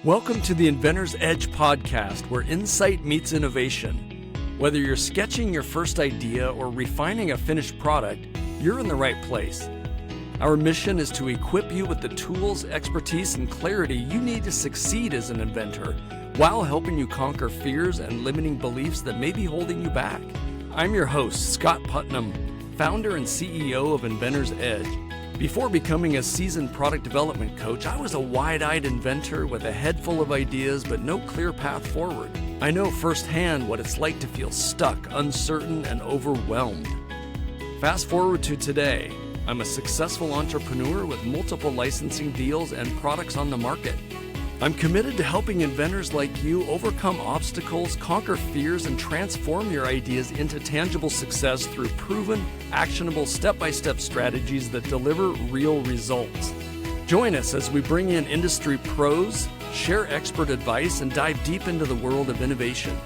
Welcome to the Inventor's Edge podcast, where insight meets innovation. Whether you're sketching your first idea or refining a finished product, you're in the right place. Our mission is to equip you with the tools, expertise, and clarity you need to succeed as an inventor, while helping you conquer fears and limiting beliefs that may be holding you back. I'm your host, Scott Putnam, founder and CEO of Inventor's Edge. Before becoming a seasoned product development coach, I was a wide-eyed inventor with a head full of ideas but no clear path forward. I know firsthand what it's like to feel stuck, uncertain, and overwhelmed. Fast forward to today, I'm a successful entrepreneur with multiple licensing deals and products on the market. I'm committed to helping inventors like you overcome obstacles, conquer fears, and transform your ideas into tangible success through proven, actionable, step-by-step strategies that deliver real results. Join us as we bring in industry pros, share expert advice, and dive deep into the world of innovation.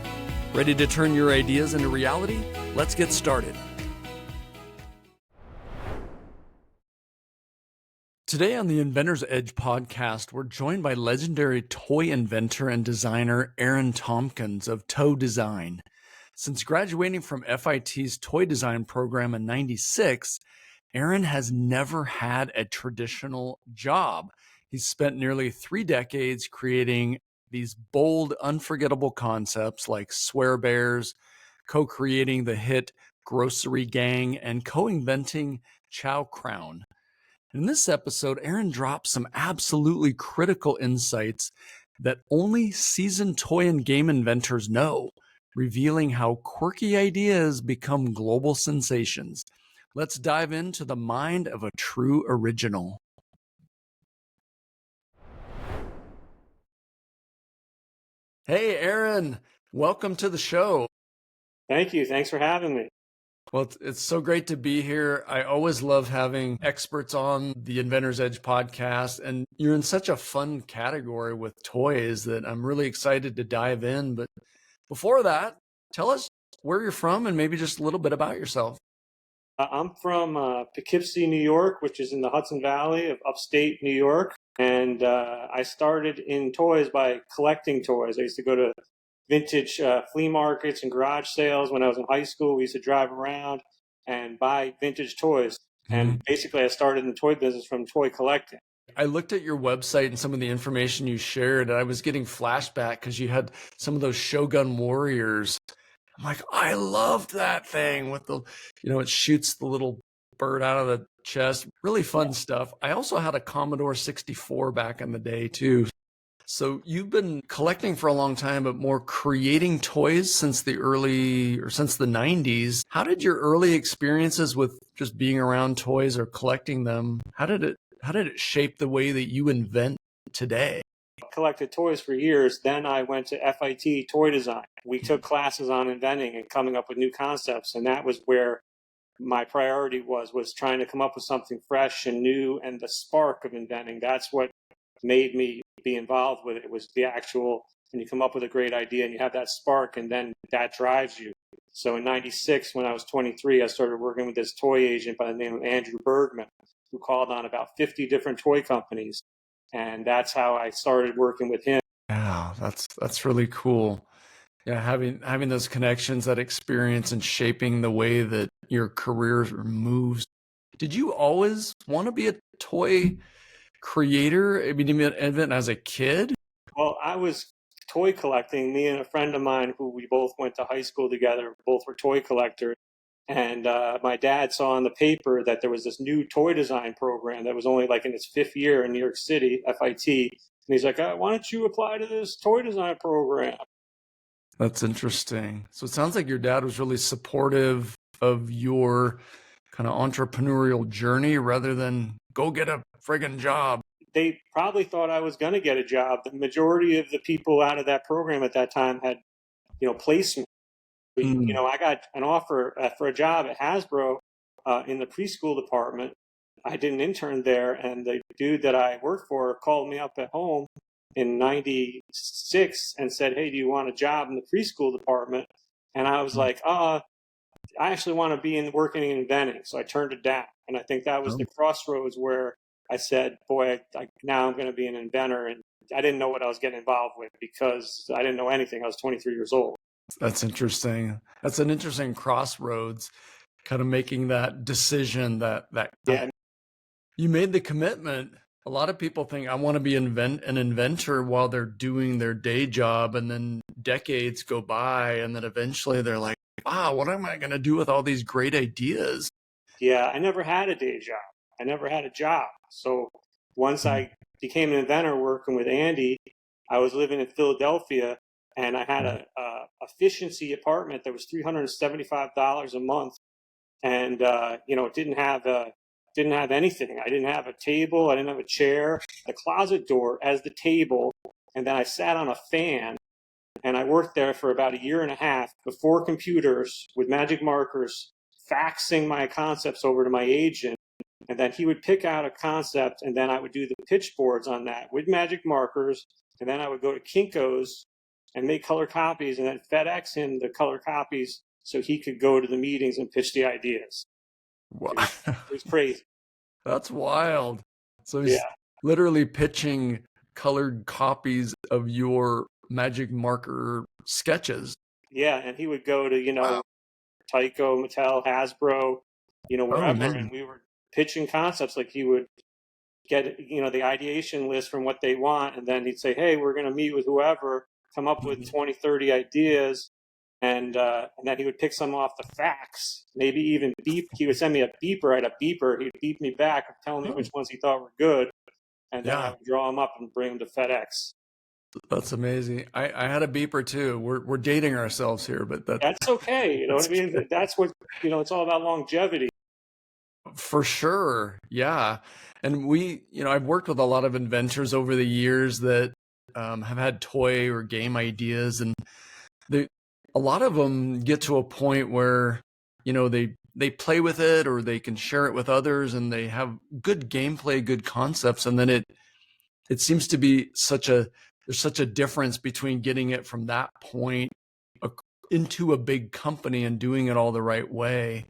Ready to turn your ideas into reality? Let's get started. Today on the Inventor's Edge podcast, we're joined by legendary toy inventor and designer Aaron Tompkins of Toe Design. Since graduating from FIT's toy design program in '96, Aaron has never had a traditional job. He's spent nearly 3 decades creating these bold, unforgettable concepts like Swear Bears, co-creating the hit Grocery Gang, and co-inventing Chow Crown. In this episode, Aaron drops some absolutely critical insights that only seasoned toy and game inventors know, revealing how quirky ideas become global sensations. Let's dive into the mind of a true original. Hey, Aaron, welcome to the show. Thank you. Thanks for having me. Well, it's so great to be here. I always love having experts on the Inventor's Edge podcast, and you're in such a fun category with toys that I'm really excited to dive in. But before that, tell us where you're from and maybe just a little bit about yourself. I'm from Poughkeepsie, New York, which is in the Hudson Valley of upstate New York. And I started in toys by collecting toys. I used to go to vintage flea markets and garage sales. When I was in high school, we used to drive around and buy vintage toys. And basically, I started in the toy business from toy collecting. I looked at your website and some of the information you shared, and I was getting flashback because you had some of those Shogun Warriors. I'm like, I loved that thing with the, it shoots the little bird out of the chest. Really fun stuff. I also had a Commodore 64 back in the day, too. So you've been collecting for a long time, but more creating toys since the 90s. How did your early experiences with just being around toys or collecting them, how did it shape the way that you invent today? I collected toys for years. Then I went to FIT toy design. We took classes on inventing and coming up with new concepts. And that was where my priority was trying to come up with something fresh and new and the spark of inventing. That's what made me be involved with it. It was the actual, and you come up with a great idea and you have that spark, and then that drives you. So in '96, when I was 23, I started working with this toy agent by the name of Andrew Bergman, who called on about 50 different toy companies. And that's how I started working with him. Yeah, that's really cool. Yeah, having those connections, that experience, and shaping the way that your career moves. Did you always want to be a toy creator? I mean, even as a kid? Well, I was toy collecting. Me and a friend of mine who we both went to high school together, both were toy collectors. And my dad saw in the paper that there was this new toy design program that was only like in its 5th year in New York City, FIT. And he's like, why don't you apply to this toy design program? That's interesting. So it sounds like your dad was really supportive of your kind of entrepreneurial journey rather than go get a friggin' job. They probably thought I was going to get a job. The majority of the people out of that program at that time had, placement. I got an offer for a job at Hasbro in the preschool department. I did an intern there, and the dude that I worked for called me up at home in '96 and said, hey, do you want a job in the preschool department? And I was like, I actually want to be working in inventing. So I turned it down. And I think that was the crossroads where I said, boy, now I'm going to be an inventor. And I didn't know what I was getting involved with because I didn't know anything. I was 23 years old. That's interesting. That's an interesting crossroads, kind of making that decision that Yeah. you made the commitment. A lot of people think I want to be an inventor while they're doing their day job, and then decades go by, and then eventually they're like, wow, what am I going to do with all these great ideas? Yeah, I never had a day job. I never had a job. So once I became an inventor working with Andy, I was living in Philadelphia, and I had a efficiency apartment that was $375 a month, and it didn't have anything. I didn't have a table. I didn't have a chair. The closet door as the table, and then I sat on a fan. And I worked there for about a year and a half before computers with magic markers, faxing my concepts over to my agent. And then he would pick out a concept, and then I would do the pitch boards on that with magic markers. And then I would go to Kinko's and make color copies, and then FedEx him the color copies so he could go to the meetings and pitch the ideas. Wow. It was crazy. That's wild. So he's literally pitching colored copies of your magic marker sketches. Yeah, and he would go to, wow, Tyco, Mattel, Hasbro, wherever, and we were pitching concepts. Like he would get, the ideation list from what they want, and then he'd say, hey, we're going to meet with whoever, come up with 20, 30 ideas, and then he would pick some off the fax, maybe even beep. He would send me a beeper. I had a beeper. He'd beep me back, telling me which ones he thought were good, and then I would draw them up and bring them to FedEx. That's amazing. I had a beeper too. We're dating ourselves here, but that's okay. You know what I mean? That's what, it's all about longevity. For sure. Yeah. And I've worked with a lot of inventors over the years that have had toy or game ideas, and a lot of them get to a point where, they play with it or they can share it with others, and they have good gameplay, good concepts. And then it seems to be there's such a difference between getting it from that point into a big company and doing it all the right way.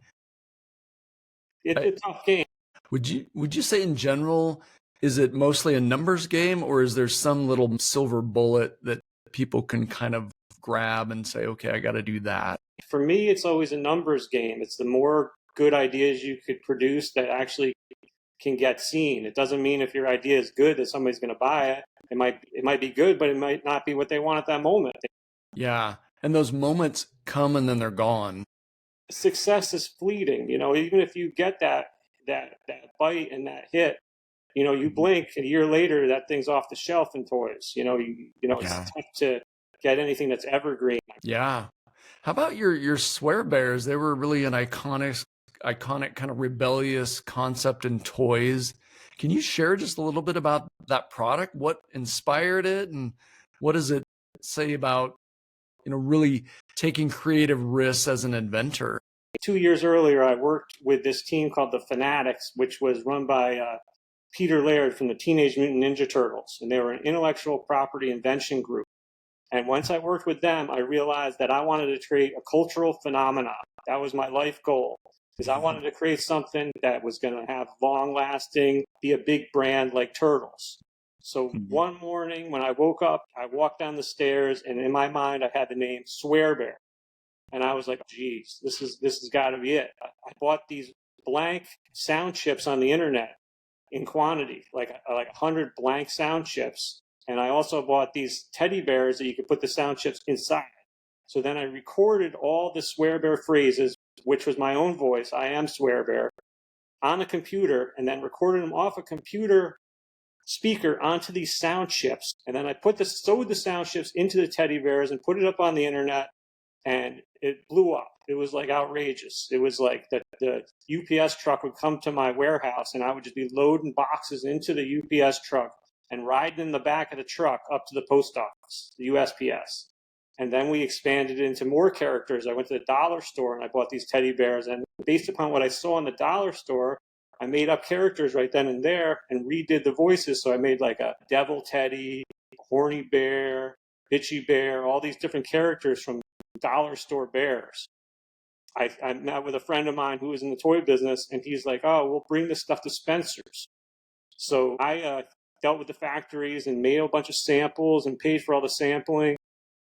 It's a tough game. Would you say in general, is it mostly a numbers game, or is there some little silver bullet that people can kind of grab and say, okay, I got to do that? For me, it's always a numbers game. It's the more good ideas you could produce that actually can get seen. It doesn't mean if your idea is good that somebody's going to buy it. It might be good, but it might not be what they want at that moment. Yeah. And those moments come and then they're gone. Success is fleeting. Even if you get that bite and that hit, you blink, a year later, that thing's off the shelf in toys. It's tough to get anything that's evergreen. Yeah. How about your swear bears? They were really an iconic kind of rebellious concept in toys. Can you share just a little bit about that product? What inspired it, and what does it say about, really taking creative risks as an inventor? 2 years earlier, I worked with this team called the Fanatics, which was run by Peter Laird from the Teenage Mutant Ninja Turtles, and they were an intellectual property invention group. And once I worked with them, I realized that I wanted to create a cultural phenomenon. That was my life goal, because I wanted to create something that was going to have long-lasting, be a big brand like Turtles. So one morning when I woke up, I walked down the stairs, and in my mind, I had the name Swear Bear. And I was like, geez, this has got to be it. I bought these blank sound chips on the internet in quantity, like 100 blank sound chips. And I also bought these teddy bears that you could put the sound chips inside. So then I recorded all the Swear Bear phrases, which was my own voice, I am Swear Bear, on a computer, and then recorded them off a computer speaker onto these sound chips. And then I sewed the sound chips into the teddy bears and put it up on the internet, and it blew up. It was like outrageous. It was like the UPS truck would come to my warehouse, and I would just be loading boxes into the UPS truck and riding in the back of the truck up to the post office, the USPS. And then we expanded into more characters. I went to the dollar store and I bought these teddy bears. And based upon what I saw in the dollar store, I made up characters right then and there and redid the voices. So I made like a devil teddy, a horny bear, bitchy bear, all these different characters from dollar store bears. I met with a friend of mine who was in the toy business, and he's like, oh, we'll bring this stuff to Spencer's. So I dealt with the factories and made a bunch of samples and paid for all the sampling.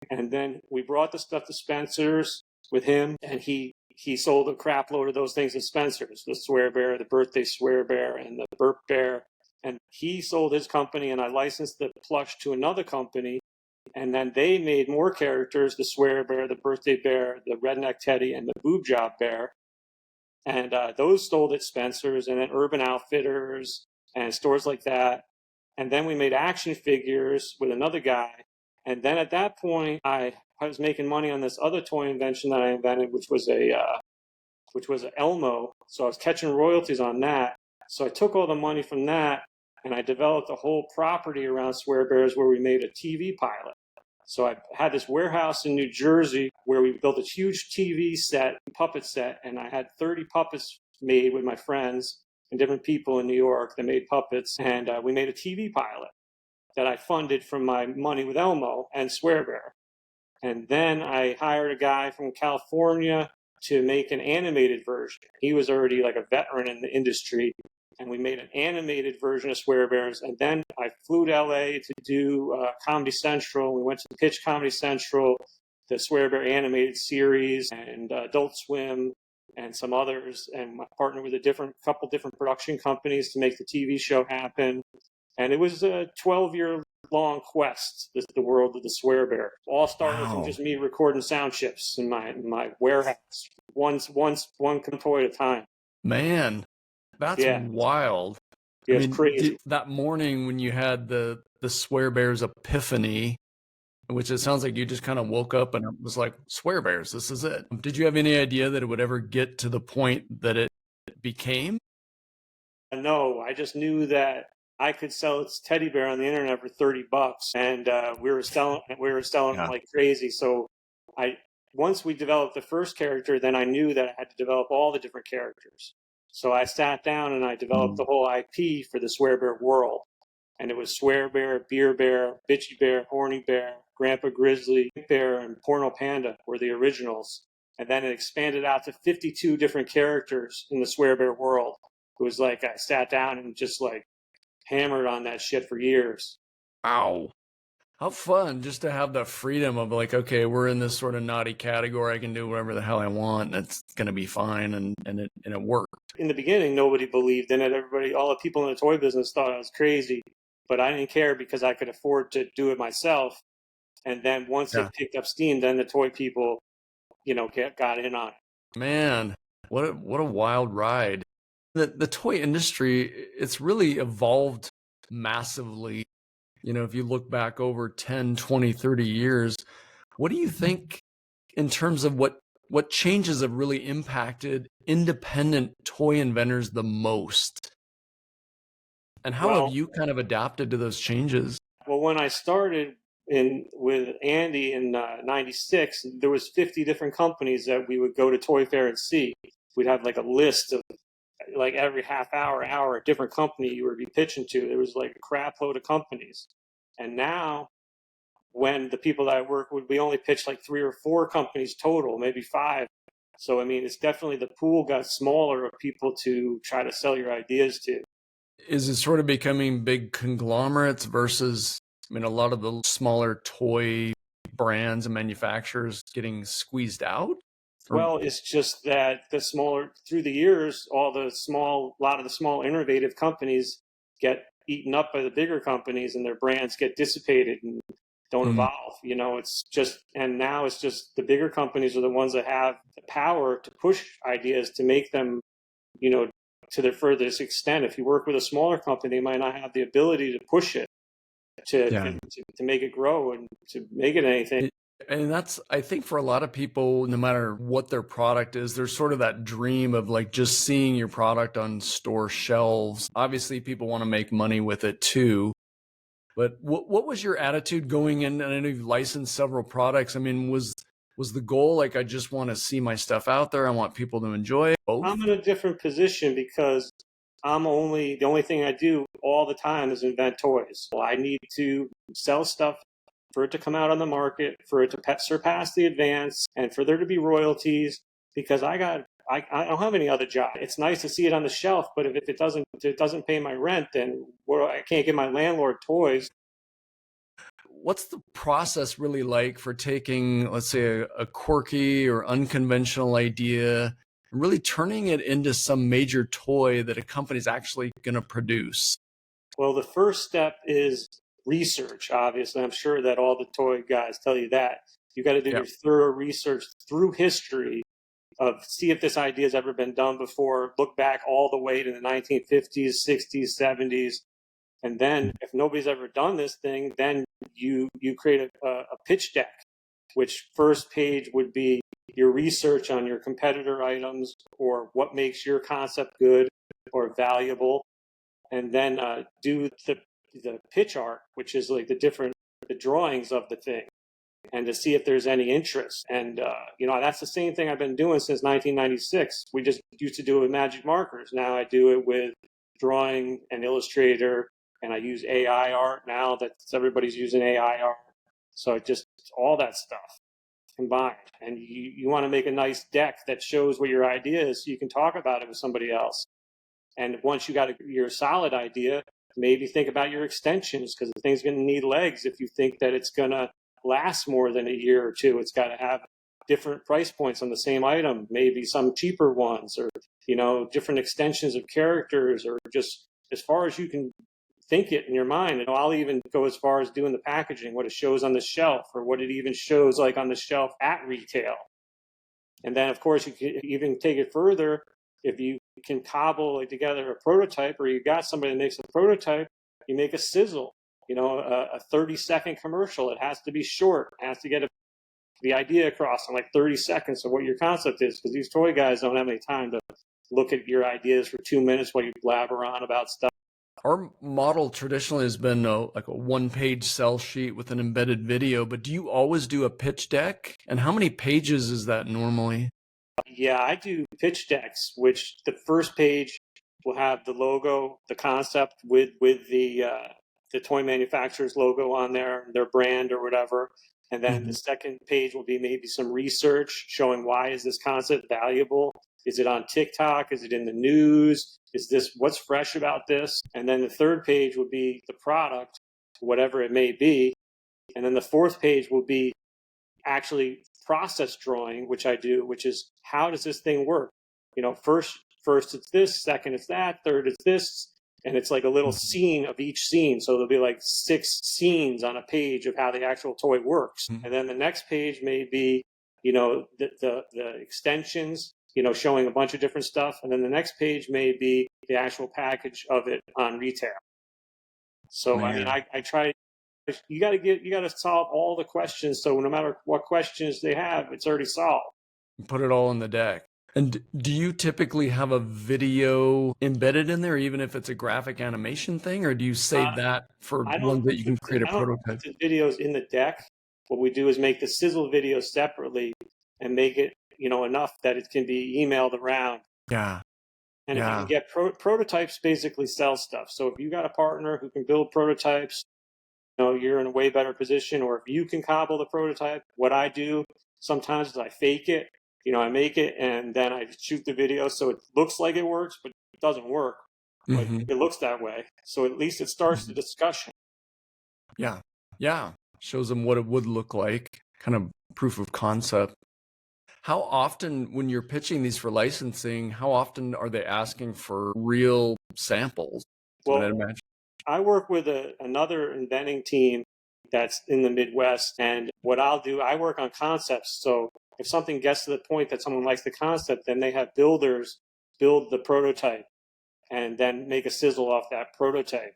And then we brought the stuff to Spencer's with him, and he sold a crap load of those things at Spencer's, the Swear Bear, the Birthday Swear Bear, and the Burp Bear. And he sold his company, and I licensed the plush to another company. And then they made more characters, the Swear Bear, the Birthday Bear, the Redneck Teddy, and the Boob Job Bear. And those sold at Spencer's and then Urban Outfitters and stores like that. And then we made action figures with another guy. And then at that point, I was making money on this other toy invention that I invented, which was a Elmo. So I was catching royalties on that. So I took all the money from that and I developed a whole property around Swear Bears where we made a TV pilot. So I had this warehouse in New Jersey where we built a huge TV set, puppet set, and I had 30 puppets made with my friends and different people in New York that made puppets. And we made a TV pilot that I funded from my money with Elmo and Swear Bear. And then I hired a guy from California to make an animated version. He was already like a veteran in the industry. And we made an animated version of Swear Bears. And then I flew to LA to do Comedy Central. We went to pitch Comedy Central, the Swear Bear animated series, and Adult Swim, and some others. And I partnered with a couple different production companies to make the TV show happen. And it was a 12-year-long quest, the world of the Swear Bear. All started from just me recording sound chips in my warehouse, one toy at a time. Man, that's wild. Yeah, it's crazy. That morning when you had the Swear Bears epiphany, which it sounds like you just kind of woke up and it was like, Swear Bears, this is it. Did you have any idea that it would ever get to the point that it became? No, I just knew that I could sell its teddy bear on the internet for $30, and we were selling them like crazy. So once we developed the first character, then I knew that I had to develop all the different characters. So I sat down and I developed the whole IP for the Swear Bear world. And it was Swear Bear, Beer Bear, Bitchy Bear, Horny Bear, Grandpa Grizzly, Bear, and Porno Panda were the originals. And then it expanded out to 52 different characters in the Swear Bear world. It was like I sat down and just like hammered on that shit for years. Wow. How fun just to have the freedom of like, okay, we're in this sort of naughty category. I can do whatever the hell I want. And it's going to be fine. And it worked. In the beginning, nobody believed in it. All the people in the toy business thought I was crazy, but I didn't care because I could afford to do it myself. And then once it picked up steam, then the toy people, got in on it. Man, what a wild ride. The toy industry, it's really evolved massively. If you look back over 10, 20, 30 years, what do you think in terms of what changes have really impacted independent toy inventors the most? And how have you kind of adapted to those changes? Well, when I started with Andy in 96, there was 50 different companies that we would go to Toy Fair and see. We'd have like a list of like every half hour, a different company you would be pitching to. There was like a crap load of companies. And now when the people that I work with, we only pitch like 3 or 4 companies total, maybe 5. So, it's definitely the pool got smaller of people to try to sell your ideas to. Is it sort of becoming big conglomerates versus, a lot of the smaller toy brands and manufacturers getting squeezed out? Well, it's just that through the years, a lot of the small innovative companies get eaten up by the bigger companies and their brands get dissipated and don't evolve. And now it's just the bigger companies are the ones that have the power to push ideas to make them, to their furthest extent. If you work with a smaller company, they might not have the ability to push it to make it grow and to make it anything. And that's, I think for a lot of people, no matter what their product is, there's sort of that dream of like just seeing your product on store shelves. Obviously, people want to make money with it too. But what was your attitude going in? And I know you've licensed several products. Was the goal like, I just want to see my stuff out there. I want people to enjoy it? Both? I'm in a different position because the only thing I do all the time is invent toys. Well, I need to sell stuff for it to come out on the market, for it to surpass the advance, and for there to be royalties, because I got I don't have any other job. It's nice to see it on the shelf, but if it doesn't pay my rent, then I can't give my landlord toys. What's the process really like for taking, let's say, a quirky or unconventional idea and really turning it into some major toy that a company's actually going to produce? Well, the first step is research, obviously. I'm sure that all the toy guys tell you that. You got to do Yeah. your thorough research through history of see if this idea has ever been done before, look back all the way to the 1950s, 60s, 70s. And then if nobody's ever done this thing, then you create a pitch deck, which first page would be your research on your competitor items or what makes your concept good or valuable. And then do the pitch art, which is like the drawings of the thing, and to see if there's any interest. And that's the same thing I've been doing since 1996. We just used to do it with magic markers. Now I do it with drawing and Illustrator, and I use AI art now that everybody's using AI art. So it just all that stuff combined. And you want to make a nice deck that shows what your idea is so you can talk about it with somebody else. And once you got your solid idea, maybe think about your extensions, because the thing's going to need legs. If you think that it's going to last more than a year or two, it's got to have different price points on the same item, maybe some cheaper ones, or different extensions of characters, or just as far as you can think it in your mind. And I'll even go as far as doing the packaging, what it shows on the shelf, or what it even shows like on the shelf at retail. And then of course you can even take it further. If you can cobble together a prototype, or you got somebody that makes a prototype, you make a sizzle, a 30-second commercial. It has to be short. It has to get the idea across in like 30 seconds of what your concept is, because these toy guys don't have any time to look at your ideas for 2 minutes while you blabber on about stuff. Our model traditionally has been like a one-page sell sheet with an embedded video, but do you always do a pitch deck? And how many pages is that normally? Yeah, I do pitch decks, which the first page will have the logo, the concept with the toy manufacturer's logo on there, their brand or whatever. And then the second page will be maybe some research showing why is this concept valuable? Is it on TikTok? Is it in the news? What's fresh about this? And then the third page will be the product, whatever it may be. And then the fourth page will be actually process drawing, which I do, which is how does this thing work? First it's this, second it's that, third it's this, and it's like a little scene of each scene. So there'll be like 6 scenes on a page of how the actual toy works. And then the next page may be, the extensions, showing a bunch of different stuff. And then the next page may be the actual package of it on retail. So, I mean, I try. You got to solve all the questions. So no matter what questions they have, it's already solved. Put it all in the deck. And do you typically have a video embedded in there, even if it's a graphic animation thing, or do you save that for ones that you can create a prototype? I don't put the videos in the deck. What we do is make the sizzle video separately and make it, enough that it can be emailed around. Yeah. And if you can get prototypes, basically sell stuff. So if you got a partner who can build prototypes, you're in a way better position. Or if you can cobble the prototype, what I do sometimes is I fake it. I make it and then I shoot the video so it looks like it works, but it doesn't work. But it looks that way. So at least it starts the discussion. Yeah. Yeah. Shows them what it would look like, kind of proof of concept. How often, when you're pitching these for licensing, how often are they asking for real samples? Well, I work with another inventing team that's in the Midwest. And what I'll do, I work on concepts. So if something gets to the point that someone likes the concept, then they have builders build the prototype and then make a sizzle off that prototype.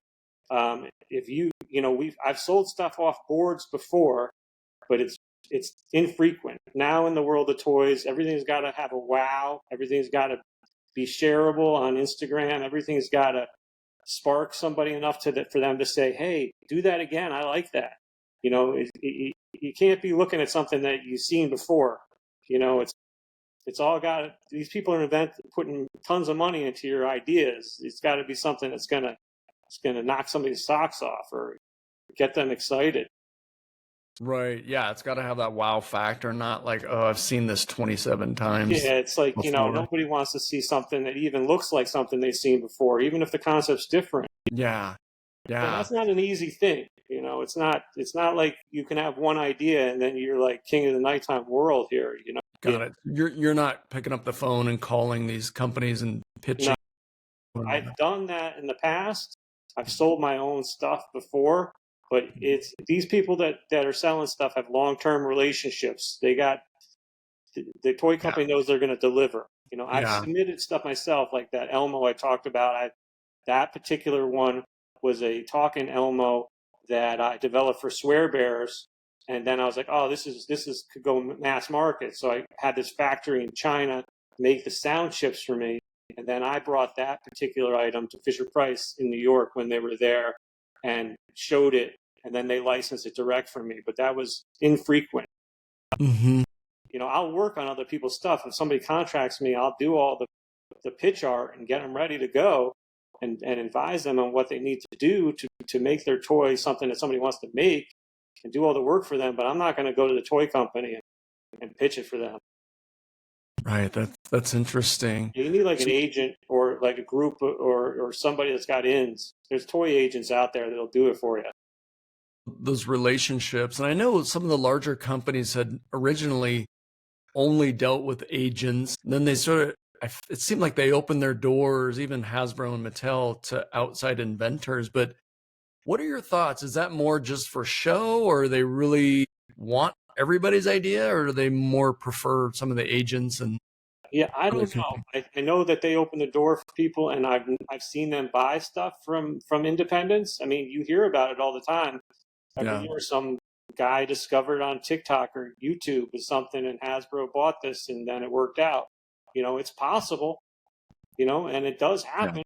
I've sold stuff off boards before, but it's infrequent. Now in the world of toys, everything's got to have a wow. Everything's got to be shareable on Instagram. Everything's got to spark somebody enough for them to say, hey, do that again. I like that. You can't be looking at something that you've seen before. It's all got, these people are putting tons of money into your ideas. It's got to be something that's going to knock somebody's socks off or get them excited. Right. Yeah, it's got to have that wow factor, not like, oh, I've seen this 27 times Yeah, it's like, before. nobody wants to see something that even looks like something they've seen before, even if the concept's different. Yeah. And Yeah. that's not an easy thing. It's not like you can have one idea and then you're like king of the nighttime world here. Yeah, Got it. You're not picking up the phone and calling these companies and no, pitching. I've done that in the past. I've sold my own stuff before, but it's these people that are selling stuff have long-term relationships. The toy Yeah. company knows they're going to deliver. I've Yeah. submitted stuff myself, like that Elmo I talked about. That particular one was a talking Elmo that I developed for swear bears, and then I was like, oh, this is could go mass market. So I had this factory in China make the sound chips for me, and then I brought that particular item to Fisher Price in New York when they were there, and showed it, and then they licensed it direct from me. But that was infrequent. Hmm. I'll work on other people's stuff. If somebody contracts me, I'll do all the pitch art and get them ready to go, and advise them on what they need to do to make their toy something that somebody wants to make, and do all the work for them. But I'm not going to go to the toy company and pitch it for them. Right. That's interesting. You need like an So agent or like a group or somebody that's got ins. There's toy agents out there that'll do it for you. those relationships, and I know some of the larger companies had originally only dealt with agents. Then they sort of, it seemed like they opened their doors, even Hasbro and Mattel, to outside inventors. But what are your thoughts? Is that more just for show, or they really want everybody's idea, or do they more prefer some of the agents and Yeah, I other don't know. companies? I know that they open the door for people, and I've seen them buy stuff from independents. I mean, you hear about it all the time. Every Yeah, year, some guy discovered on TikTok or YouTube is something, and Hasbro bought this, and then it worked out. It's possible. And it does yeah, happen.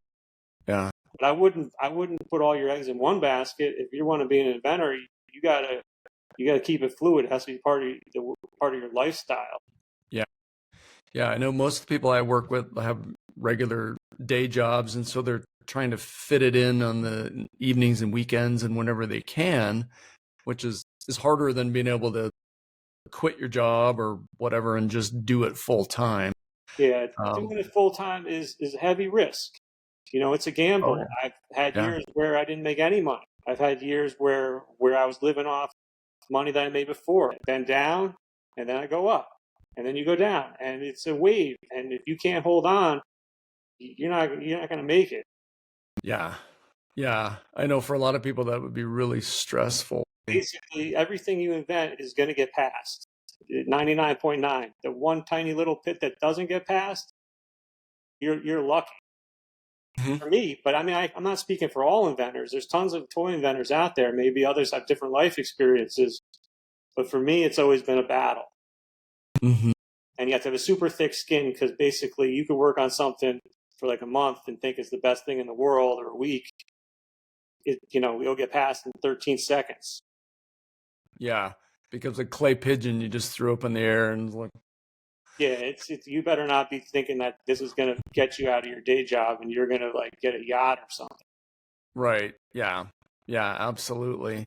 yeah, But I wouldn't put all your eggs in one basket. If you want to be an inventor, you gotta keep it fluid. It has to be part of your lifestyle. yeah. Yeah, I know most of the people I work with have regular day jobs, and so they're trying to fit it in on the evenings and weekends and whenever they can, which is harder than being able to quit your job or whatever and just do it full time. Yeah, Um, doing it full time is a heavy risk. It's a oh gamble. yeah, I've had yeah, years where I didn't make any money. I've had years where I was living off money that I made before, then down, and then I go up, and then you go down, and it's a wave. And if you can't hold on, you're not going to make it. yeah, yeah. I know for a lot of people that would be really stressful. Basically, everything you invent is going to get passed. 99.9. The one tiny little pit that doesn't get passed, you're lucky. Mhm. For me, but I mean, I'm not speaking for all inventors. There's tons of toy inventors out there. Maybe others have different life experiences, but for me, it's always been a battle. Mhm. And you have to have a super thick skin, because basically you could work on something for like a month and think it's the best thing in the world, or a week. It'll get passed in 13 seconds. Yeah, because a clay pigeon you just threw up in the air and like, Yeah, it's you better not be thinking that this is going to get you out of your day job and you're going to like get a yacht or something. right. Yeah, yeah, absolutely.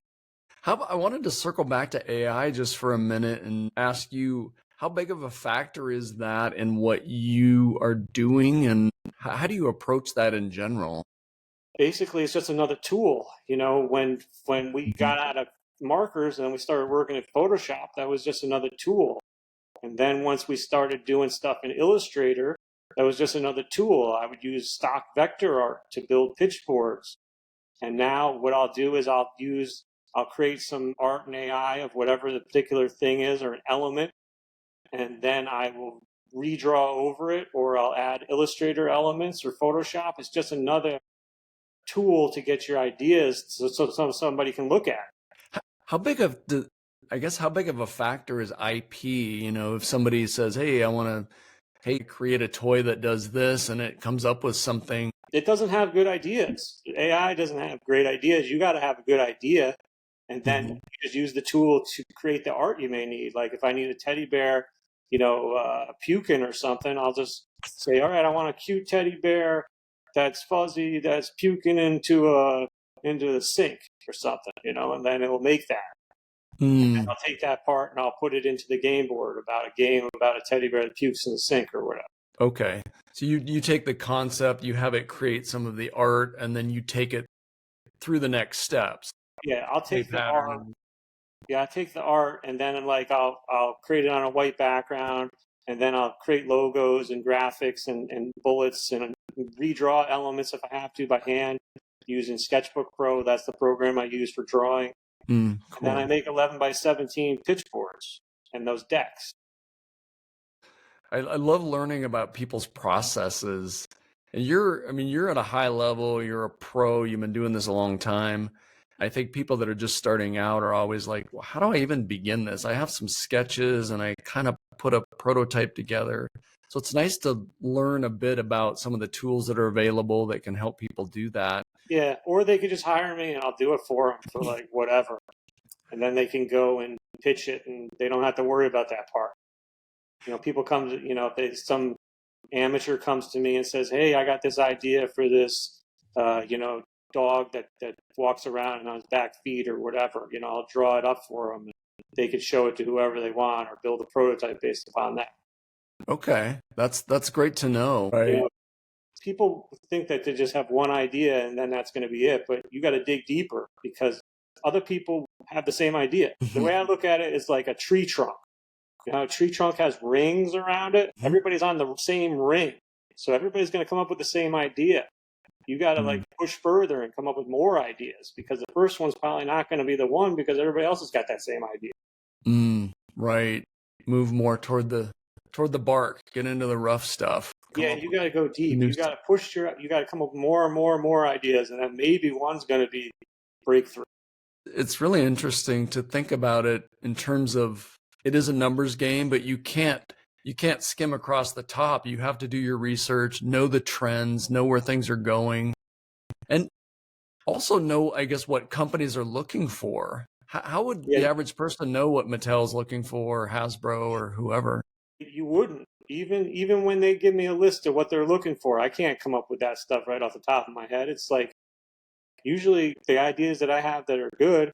I wanted to circle back to AI just for a minute and ask you, how big of a factor is that in what you are doing, and how do you approach that in general? Basically, it's just another tool. When we Mhm. got out of markers and we started working in Photoshop, that was just another tool. And then once we started doing stuff in Illustrator, that was just another tool. I would use stock vector art to build pitch boards. And now what I'll do is I'll create some art in AI of whatever the particular thing is, or an element, and then I will redraw over it, or I'll add Illustrator elements or Photoshop. It's just another tool to get your ideas so somebody can look at. How big of the, I guess, how big of a factor is IP? If somebody says, "Hey, I want to, hey, create a toy that does this," and it comes up with something. It doesn't have good ideas. AI doesn't have great ideas. You got to have a good idea, and then Mhm. you just use the tool to create the art you may need. Like if I need a teddy bear, puking or something, I'll just say, all right, I want a cute teddy bear that's fuzzy, that's puking into the sink or something, and then it will make that. Mm, And I'll take that part and I'll put it into the game board about a game about a teddy bear that pukes in the sink or whatever. okay. So you take the concept, you have it create some of the art, and then you take it through the next steps. Yeah, I'll Play take the art. pattern. Yeah, I take the art and then like I'll create it on a white background, and then I'll create logos and graphics and bullets and redraw elements if I have to by hand using Sketchbook Pro. That's the program I use for drawing. And then I Cool. make 11 by 17 pitch boards and those decks. I love learning about people's processes. And I mean, you're at a high level, you're a pro, you've been doing this a long time. I think people that are just starting out are always like, well, how do I even begin this? I have some sketches and I kind of put a prototype together. So it's nice to learn a bit about some of the tools that are available that can help people do that. Yeah, or they could just hire me and I'll do it for them for like whatever. And then they can go and pitch it and they don't have to worry about that part. People come to, if some amateur comes to me and says, hey, I got this idea for this, dog that walks around on his back feet or whatever, I'll draw it up for them. They could show it to whoever they want or build a prototype based upon that. Okay. That's great to know. Right. People think that they just have one idea and then that's going to be it, but you got to dig deeper because other people have the same idea. The way I look at it is like a tree trunk. A tree trunk has rings around it. Everybody's on the same ring. So everybody's going to come up with the same idea. You got to like push further and come up with more ideas because the first one's probably not going to be the one because everybody else has got that same idea. Right. Move more toward the bark, get into the rough stuff. Yeah, you got to go deep. You got to push you got to come up with more and more and more ideas, and then maybe one's going to be breakthrough. It's really interesting to think about it in terms of it is a numbers game, but you can't skim across the top. You have to do your research, know the trends, know where things are going, and also know, I guess, what companies are looking for. How would the average person know what Mattel's looking for, or Hasbro, or whoever? You wouldn't. Even when they give me a list of what they're looking for, I can't come up with that stuff right off the top of my head. It's like usually the ideas that I have that are good,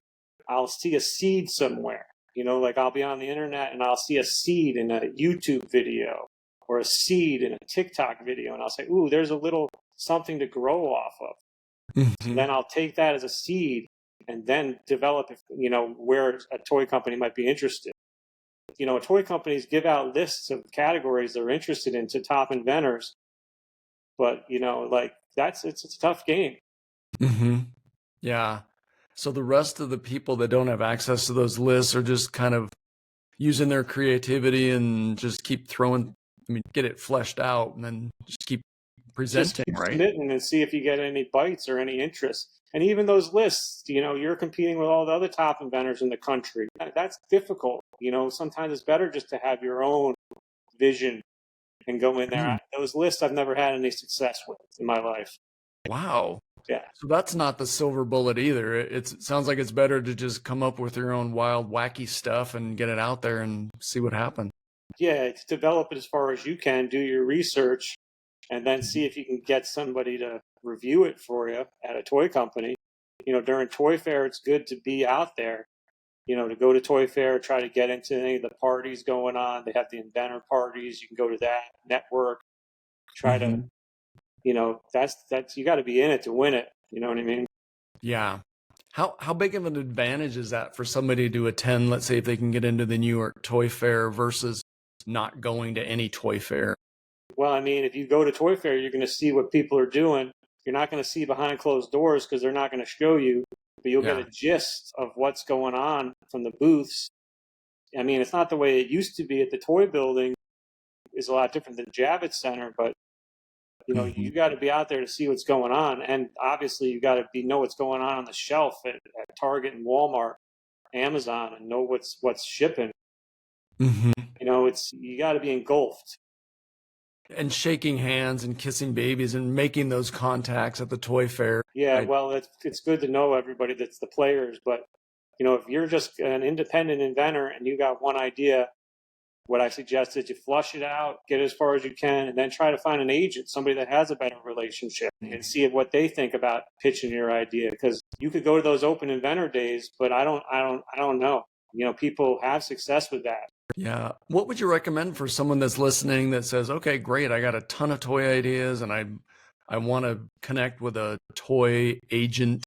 I'll see a seed somewhere. Like I'll be on the internet and I'll see a seed in a YouTube video or a seed in a TikTok video, and I'll say, ooh, there's a little something to grow off of. So then I'll take that as a seed and then develop, where a toy company might be interested. Toy companies give out lists of categories they're interested in to top inventors, but it's a tough game. Yeah. So the rest of the people that don't have access to those lists are just kind of using their creativity and just keep get it fleshed out and then just keep presenting, just keep right? Submitting and see if you get any bites or any interest. And even those lists, you're competing with all the other top inventors in the country. That's difficult. Sometimes it's better just to have your own vision and go in there. Those lists I've never had any success with in my life. Wow. Yeah. So that's not the silver bullet either. It sounds like it's better to just come up with your own wild, wacky stuff and get it out there and see what happens. Yeah, to develop it as far as you can, do your research, and then see if you can get somebody to review it for you at a toy company. During Toy Fair, it's good to be out there, to go to Toy Fair, try to get into any of the parties going on. They have the inventor parties. You can go to that network, try to, that's you got to be in it to win it. You know what I mean? Yeah. How big of an advantage is that for somebody to attend, let's say if they can get into the New York Toy Fair versus not going to any toy fair? Well, I mean, if you go to Toy Fair, you're going to see what people are doing. You're not going to see behind closed doors because they're not going to show you, but you'll get a gist of what's going on from the booths. I mean, it's not the way it used to be at the toy building. It's a lot different than Javits Center, but you got to be out there to see what's going on. And obviously you got to know what's going on the shelf at Target and Walmart, Amazon, and know what's shipping. You got to be engulfed. And shaking hands and kissing babies and making those contacts at the toy fair. Yeah, well, it's good to know everybody that's the players. But, if you're just an independent inventor and you got one idea, what I suggest is you flush it out, get as far as you can, and then try to find an agent, somebody that has a better relationship, and see what they think about pitching your idea. Because you could go to those open inventor days, but I don't know. People have success with that. Yeah. What would you recommend for someone that's listening that says, okay, great, I got a ton of toy ideas and I want to connect with a toy agent?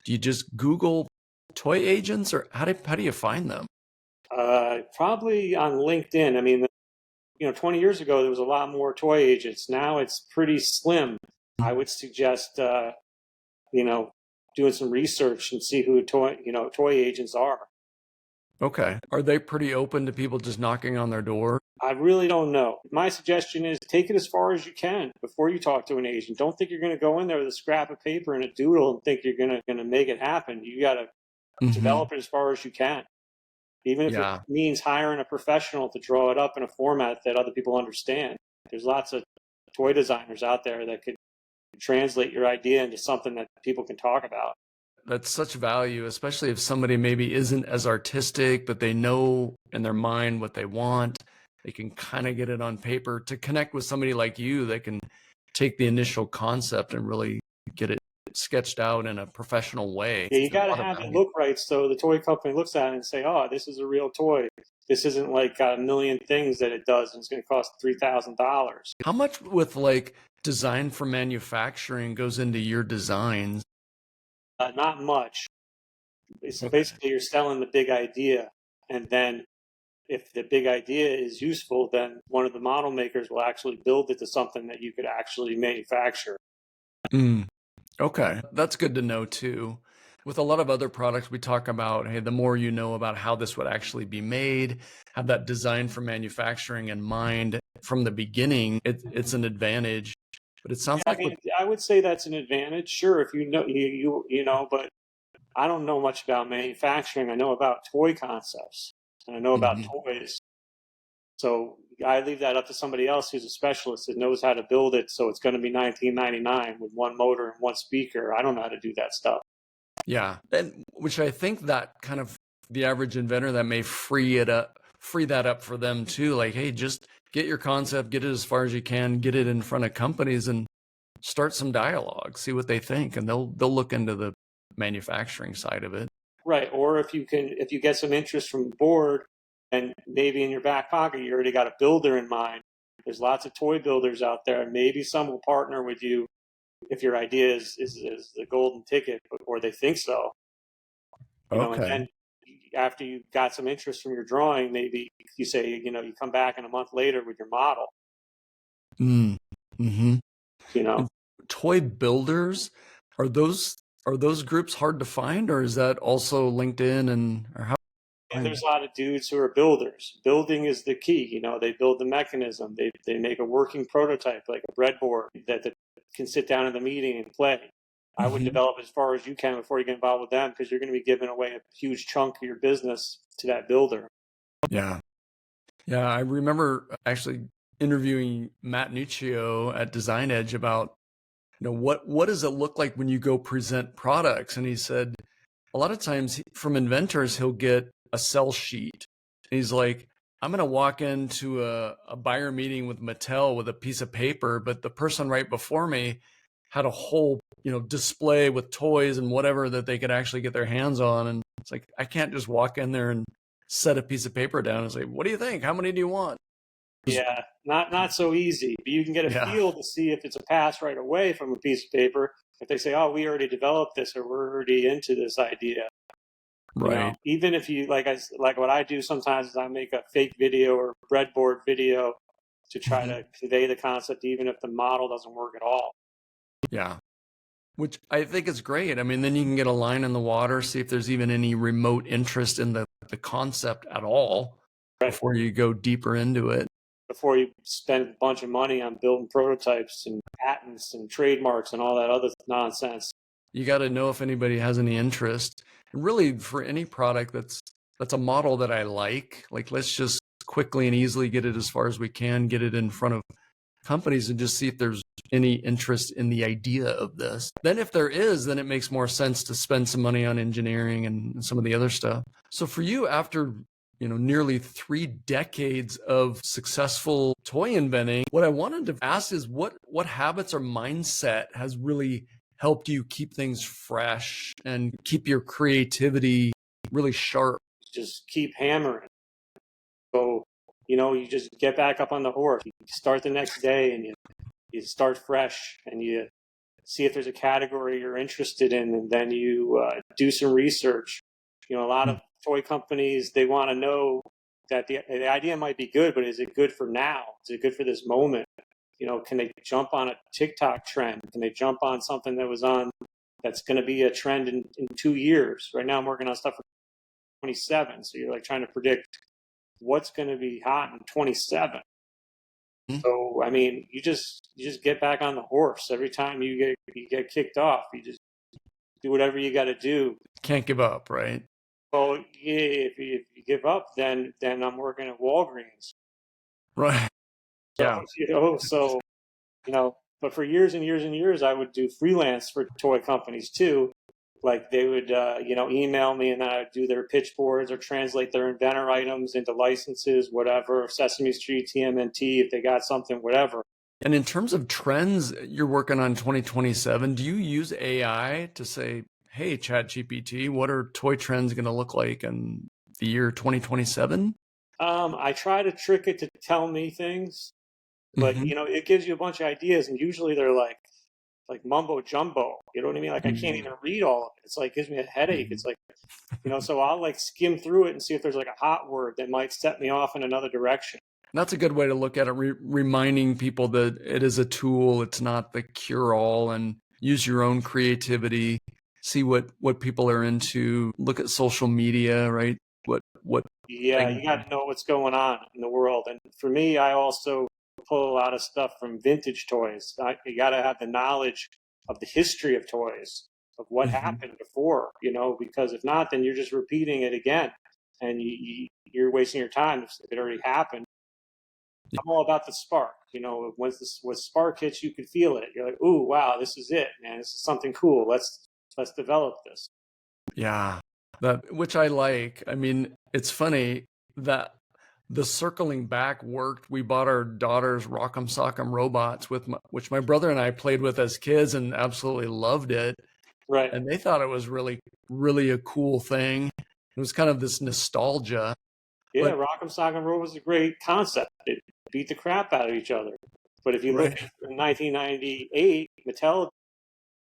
Do you just Google toy agents, or how do you find them? Probably on LinkedIn. I mean, 20 years ago, there was a lot more toy agents. Now it's pretty slim. I would suggest, doing some research and see who toy agents are. Okay. Are they pretty open to people just knocking on their door? I really don't know. My suggestion is take it as far as you can before you talk to an agent. Don't think you're going to go in there with a scrap of paper and a doodle and think you're going to make it happen. You got to develop it as far as you can. Even if it means hiring a professional to draw it up in a format that other people understand. There's lots of toy designers out there that could translate your idea into something that people can talk about. That's such value, especially if somebody maybe isn't as artistic, but they know in their mind what they want. They can kind of get it on paper. To connect with somebody like you that can take the initial concept and really get it sketched out in a professional way. Yeah, you got to have it look right so the toy company looks at it and say, oh, this is a real toy. This isn't like got a million things that it does and it's going to cost $3,000. How much with like design for manufacturing goes into your designs? Not much. It's basically you're selling the big idea, and then if the big idea is useful, then one of the model makers will actually build it to something that you could actually manufacture. Okay, that's good to know too. With a lot of other products, we talk about, hey, the more you know about how this would actually be made, have that design for manufacturing in mind from the beginning, it's an advantage. But it sounds like I would say that's an advantage. Sure, if you know, but I don't know much about manufacturing. I know about toy concepts and I know about toys. So I leave that up to somebody else who's a specialist that knows how to build it. So it's going to be $19.99 with one motor and one speaker. I don't know how to do that stuff. Yeah, and which I think that kind of the average inventor that may free that up for them too. Like, hey, just get your concept, get it as far as you can, get it in front of companies and start some dialogue, see what they think, and they'll look into the manufacturing side of it. Right. Or if you get some interest from the board and maybe in your back pocket, you already got a builder in mind. There's lots of toy builders out there. Maybe some will partner with you if your idea is the golden ticket, or they think so. And then after you got some interest from your drawing, maybe you say, you come back in a month later with your model. Toy builders, are those groups hard to find, or is that also LinkedIn or how? And there's a lot of dudes who are builders. Building is the key. They build the mechanism. They make a working prototype, like a breadboard that can sit down in the meeting and play. I would develop as far as you can before you get involved with them, because you're going to be giving away a huge chunk of your business to that builder. Yeah. I remember actually interviewing Matt Nuccio at Design Edge about, what does it look like when you go present products? And he said, a lot of times from inventors, he'll get a sell sheet. And he's like, I'm going to walk into a buyer meeting with Mattel with a piece of paper, but the person right before me had a whole, display with toys and whatever that they could actually get their hands on. And it's like, I can't just walk in there and set a piece of paper down and say, what do you think? How many do you want? Yeah, not so easy. But you can get a feel to see if it's a pass right away from a piece of paper. If they say, oh, we already developed this, or we're already into this idea. Right. Even if you, like what I do sometimes is I make a fake video or breadboard video to try to convey the concept, even if the model doesn't work at all. Yeah. Which I think is great. I mean, then you can get a line in the water, see if there's even any remote interest in the concept at all before you go deeper into it. Before you spend a bunch of money on building prototypes and patents and trademarks and all that other nonsense. You got to know if anybody has any interest. And really, for any product that's a model that I like, let's just quickly and easily get it as far as we can, get it in front of companies and just see if there's any interest in the idea of this. Then if there is, then it makes more sense to spend some money on engineering and some of the other stuff. So for you, after nearly 3 decades of successful toy inventing, what I wanted to ask is what habits or mindset has really helped you keep things fresh and keep your creativity really sharp? just keep hammering. So, you just get back up on the horse. You start the next day and you start fresh and you see if there's a category you're interested in, and then you do some research. A lot of toy companies, they want to know that the idea might be good, but is it good for now? Is it good for this moment? Can they jump on a TikTok trend? Can they jump on something that's going to be a trend in 2 years? Right now I'm working on stuff for 27. So you're like trying to predict what's going to be hot in 27. So, I mean, you just get back on the horse. Every time you get kicked off, you just do whatever you got to do. Can't give up, right? Well, yeah, if you give up, then I'm working at Walgreens. Right. So, Yeah. But for years and years and years, I would do freelance for toy companies too. Like they would, email me, and then I would do their pitch boards or translate their inventor items into licenses, whatever, Sesame Street, TMNT, if they got something, whatever. And in terms of trends, you're working on 2027. Do you use AI to say, hey, ChatGPT, what are toy trends going to look like in the year 2027? I try to trick it to tell me things, but, it gives you a bunch of ideas, and usually they're like mumbo jumbo. You know what I mean? Like I can't even read all of it. It's like, it gives me a headache. It's like, so I'll like skim through it and see if there's like a hot word that might set me off in another direction. That's a good way to look at it, reminding people that it is a tool. It's not the cure-all, and use your own creativity, see what people are into, look at social media, right? Yeah, you got to know what's going on in the world. And for me, I also pull a lot of stuff from vintage toys. You got to have the knowledge of the history of toys, of what happened before, because if not, then you're just repeating it again, and you're wasting your time if it already happened. I'm all about the spark. When spark hits, you can feel it. You're like, ooh, wow, this is it, man. This is something cool. Let's develop this. Yeah, which I like. I mean, it's funny that the circling back worked. We bought our daughter's Rock'em Sock'em robots which my brother and I played with as kids and absolutely loved it. Right. And they thought it was really, really a cool thing. It was kind of this nostalgia. Yeah, Rock'em Sock'em robots is a great concept. It beat the crap out of each other. But if you look at 1998,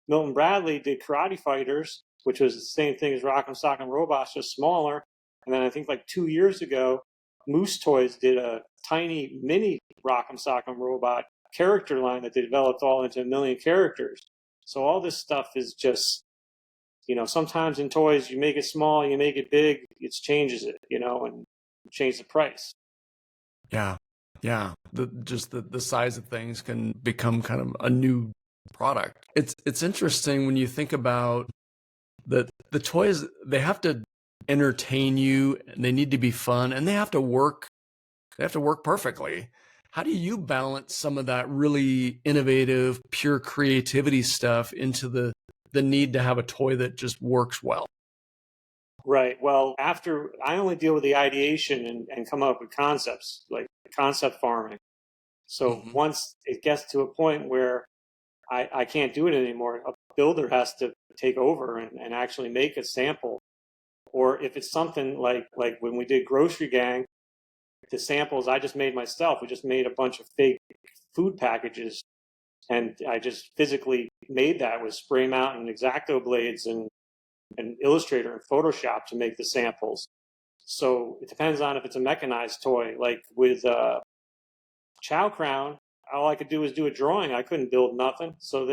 Milton Bradley did Karate Fighters, which was the same thing as Rock'em Sock'em robots, just smaller. And then I think like 2 years ago, Moose Toys did a tiny mini Rock'em Sock'em robot character line that they developed all into 1 million characters. So all this stuff is just, sometimes in toys, you make it small, you make it big, it changes it, and change the price. Yeah. Yeah. The size of things can become kind of a new product. It's interesting when you think about the toys, they have to entertain you, and they need to be fun, and they have to work perfectly. How do you balance some of that really innovative, pure creativity stuff into the need to have a toy that just works well? Right. Well, after I only deal with the ideation and come up with concepts, like concept farming. So once it gets to a point where I can't do it anymore, a builder has to take over and actually make a sample. Or if it's something like when we did Grocery Gang, the samples I just made myself. We just made a bunch of fake food packages, and I just physically made that with spray mount and X-Acto blades and Illustrator and Photoshop to make the samples. So it depends on if it's a mechanized toy. Like with Chow Crown, all I could do was do a drawing. I couldn't build nothing. So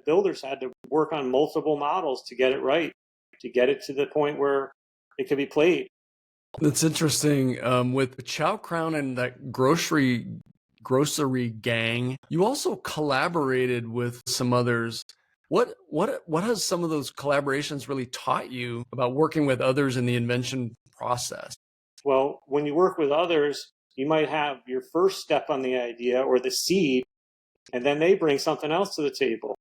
builders had to work on multiple models to get it right, to get it to the point where it could be played. That's interesting. With Chow Crown and that grocery gang, you also collaborated with some others. What has some of those collaborations really taught you about working with others in the invention process? Well, when you work with others, you might have your first step on the idea or the seed, and then they bring something else to the table.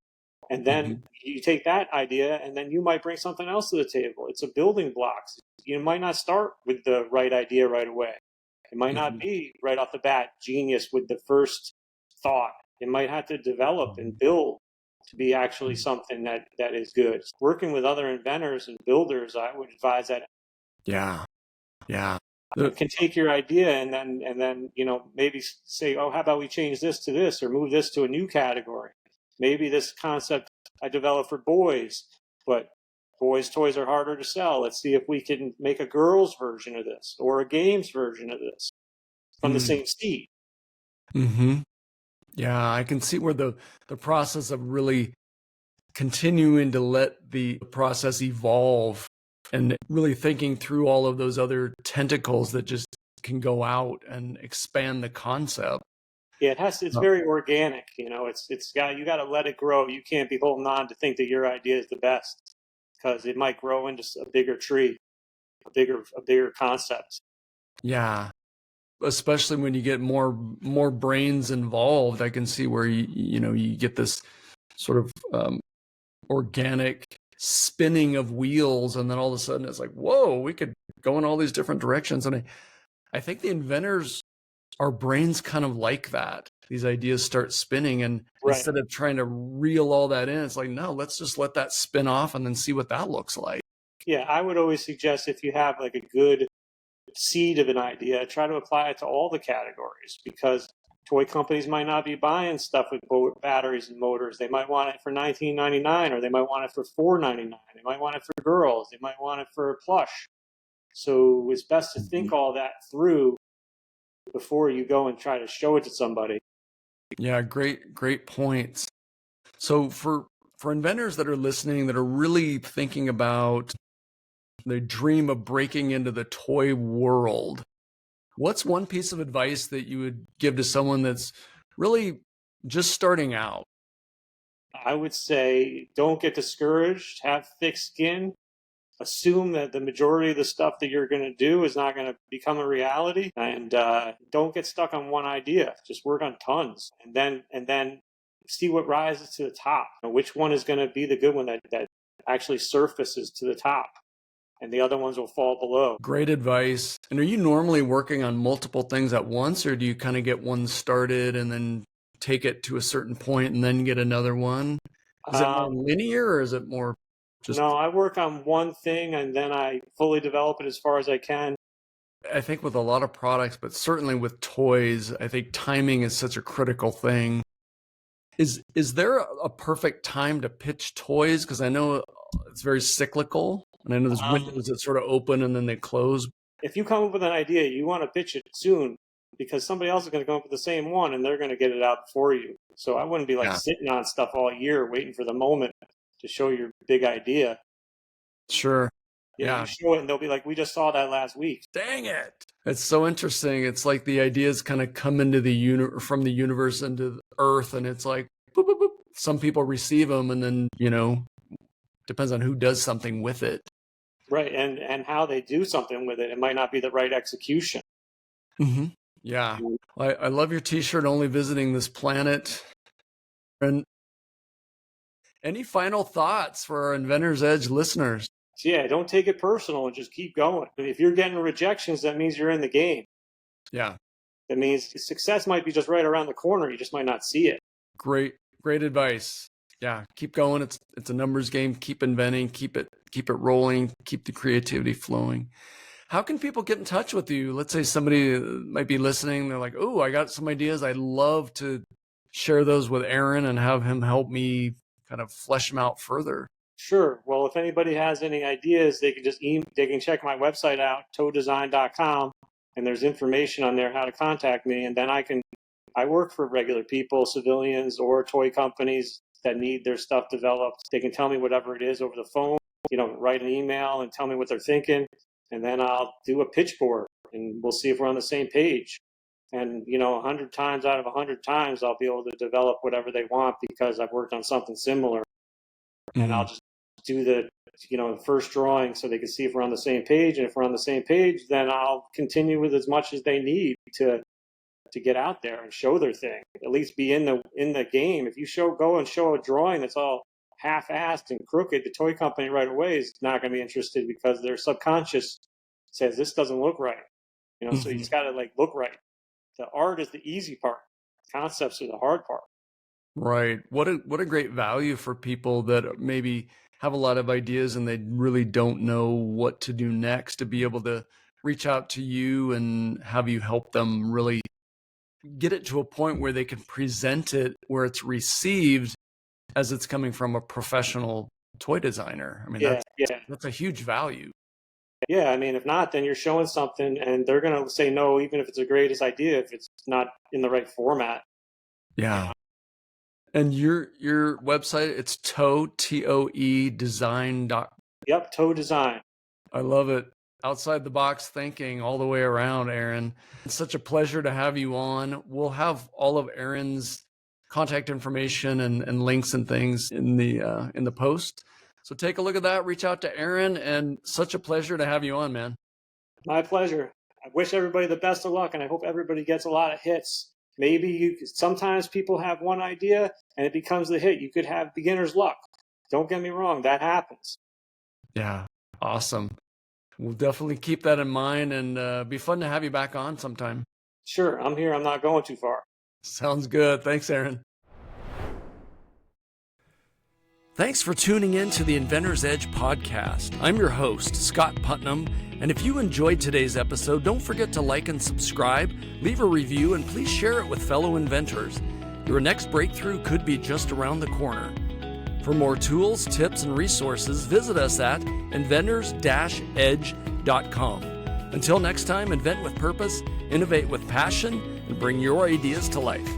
And then you take that idea, and then you might bring something else to the table. It's a building blocks. You might not start with the right idea right away. It might not be right off the bat genius with the first thought. It might have to develop and build to be actually something that is good. Working with other inventors and builders, I would advise that. Yeah. Yeah. Can take your idea and then maybe say, oh, how about we change this to this or move this to a new category? Maybe this concept I developed for boys, but boys' toys are harder to sell. Let's see if we can make a girls' version of this or a games version of this from the same seed. Mm-hmm. Yeah, I can see where the process of really continuing to let the process evolve and really thinking through all of those other tentacles that just can go out and expand the concept. Yeah, it's very organic. It's got, you got to let it grow. You can't be holding on to think that your idea is the best, because it might grow into a bigger tree, a bigger concept. Yeah, especially when you get more brains involved. I can see where you get this sort of organic spinning of wheels, and then all of a sudden it's like, whoa, we could go in all these different directions. And I think the inventors, our brains kind of like that. These ideas start spinning, and Right. Instead of trying to reel all that in, it's like, no, let's just let that spin off and then see what that looks like. Yeah, I would always suggest, if you have like a good seed of an idea, try to apply it to all the categories, because toy companies might not be buying stuff with batteries and motors. They might want it for $19.99, or they might want it for $4.99. They might want it for girls. They might want it for plush. So it's best to think all that through before you go and try to show it to somebody. Yeah, great points. So for inventors that are listening, that are really thinking about the dream of breaking into the toy world, what's one piece of advice that you would give to someone that's really just starting out? I would say, don't get discouraged, have thick skin, assume that the majority of the stuff that you're going to do is not going to become a reality, and don't get stuck on one idea. Just work on tons, and then see what rises to the top. Which one is going to be the good one that actually surfaces to the top, and the other ones will fall below. Great advice. And are you normally working on multiple things at once, or do you kind of get one started and then take it to a certain point and then get another one? Is it more linear, or is it more just... No, I work on one thing and then I fully develop it as far as I can. I think with a lot of products, but certainly with toys, I think timing is such a critical thing. Is there a perfect time to pitch toys? Because I know it's very cyclical, and I know there's windows that sort of open and then they close. If you come up with an idea, you want to pitch it soon, because somebody else is going to come up with the same one and they're going to get it out before you. So I wouldn't be sitting on stuff all year waiting for the moment to show your big idea. Sure. Yeah. You show it and they'll be like, we just saw that last week. Dang it. It's so interesting. It's like the ideas kind of come into from the universe into Earth, and it's like, boop, boop, boop. Some people receive them, and then, depends on who does something with it. Right. And how they do something with it. It might not be the right execution. Mm-hmm. Yeah. I love your t-shirt, Only Visiting This Planet. And any final thoughts for our Inventor's Edge listeners? Yeah, don't take it personal and just keep going. If you're getting rejections, that means you're in the game. Yeah. That means success might be just right around the corner. You just might not see it. Great advice. Yeah, keep going. It's a numbers game. Keep inventing. Keep it rolling. Keep the creativity flowing. How can people get in touch with you? Let's say somebody might be listening. They're like, oh, I got some ideas. I'd love to share those with Aaron and have him help me kind of flesh them out further. Sure. Well, if anybody has any ideas, they can they can check my website out, toedesign.com, and there's information on there how to contact me. And then I work for regular people, civilians or toy companies that need their stuff developed. They can tell me whatever it is over the phone, write an email and tell me what they're thinking. And then I'll do a pitch board and we'll see if we're on the same page. And, 100 times out of 100 times, I'll be able to develop whatever they want because I've worked on something similar. Mm-hmm. And I'll just do the first drawing so they can see if we're on the same page. And if we're on the same page, then I'll continue with as much as they need to get out there and show their thing, at least be in the game. If you go and show a drawing that's all half-assed and crooked, the toy company right away is not going to be interested because their subconscious says this doesn't look right. Mm-hmm. So you just got to look right. The art is the easy part. Concepts are the hard part. Right. What a great value for people that maybe have a lot of ideas and they really don't know what to do next, to be able to reach out to you and have you help them really get it to a point where they can present it where it's received as it's coming from a professional toy designer. I mean, that's a huge value. Yeah, I mean, if not, then you're showing something and they're going to say no, even if it's the greatest idea, if it's not in the right format. Yeah. And your website, it's TOE design. Yep, Toe Design. I love it. Outside the box thinking all the way around, Aaron. It's such a pleasure to have you on. We'll have all of Aaron's contact information and links and things in the post. So take a look at that, reach out to Aaron, and such a pleasure to have you on, man. My pleasure. I wish everybody the best of luck, and I hope everybody gets a lot of hits. Maybe sometimes people have one idea and it becomes the hit. You could have beginner's luck. Don't get me wrong, that happens. Yeah, awesome. We'll definitely keep that in mind, and be fun to have you back on sometime. Sure, I'm here. I'm not going too far. Sounds good. Thanks, Aaron. Thanks for tuning in to the Inventor's Edge podcast. I'm your host, Scott Putnam, and if you enjoyed today's episode, don't forget to like and subscribe, leave a review, and please share it with fellow inventors. Your next breakthrough could be just around the corner. For more tools, tips, and resources, visit us at inventors-edge.com. Until next time, invent with purpose, innovate with passion, and bring your ideas to life.